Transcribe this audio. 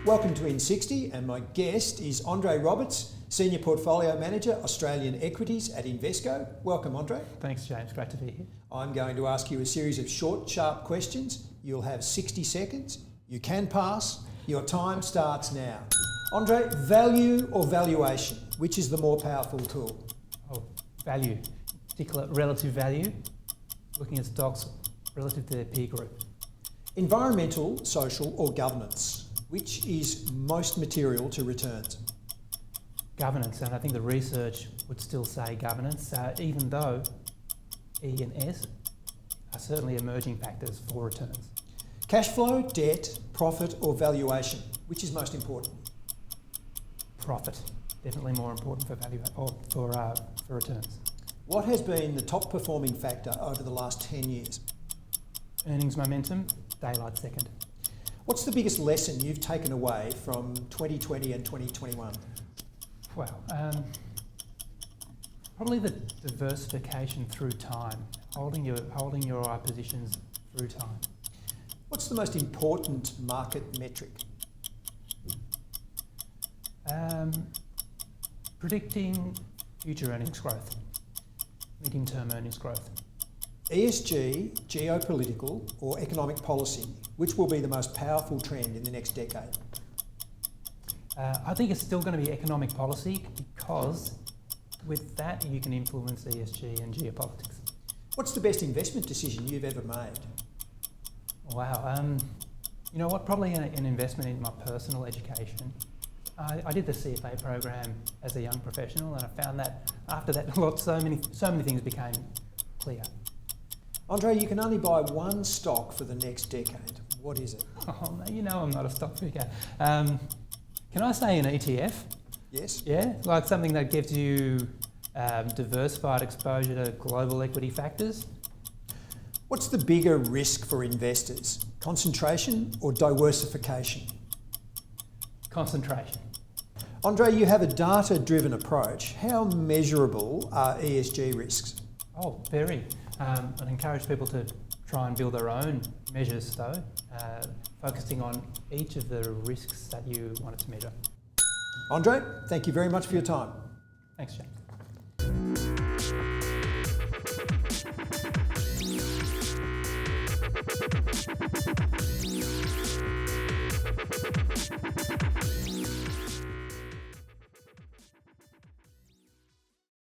Welcome to IN60, and my guest is Andre Roberts, Senior Portfolio Manager, Australian Equities at Invesco. Welcome, Andre. Thanks, James. Great to be here. I'm going to ask you a series of short, sharp questions. You'll have 60 seconds. You can pass. Your time starts now. Andre, value or valuation? Which is the more powerful tool? Oh, value, particular relative value, looking at stocks relative to their peer group. Environmental, social or governance? Which is most material to returns? Governance, and I think the research would still say governance, even though E and S are certainly emerging factors for returns. Cash flow, debt, profit or valuation? Which is most important? Profit, definitely more important for value or for returns. What has been the top performing factor over the last 10 years? Earnings momentum, daylight second. What's the biggest lesson you've taken away from 2020 and 2021? Well, probably the diversification through time, holding your positions through time. What's the most important market metric? Predicting future earnings growth, medium-term earnings growth. ESG, geopolitical or economic policy, which will be the most powerful trend in the next decade? I think it's still going to be economic policy, because with that you can influence ESG and geopolitics. What's the best investment decision you've ever made? Wow, you know what, probably an investment in my personal education. I did the CFA program as a young professional, and I found that after that so many things became clear. Andre, you can only buy one stock for the next decade. What is it? Oh, no, you know I'm not a stock picker. Can I say an ETF? Yes. Yeah, like something that gives you diversified exposure to global equity factors. What's the bigger risk for investors? Concentration or diversification? Concentration. Andre, you have a data-driven approach. How measurable are ESG risks? Oh, very. I'd encourage people to try and build their own measures though, focusing on each of the risks that you wanted to measure. Andre, thank you very much for your time. Thanks, James.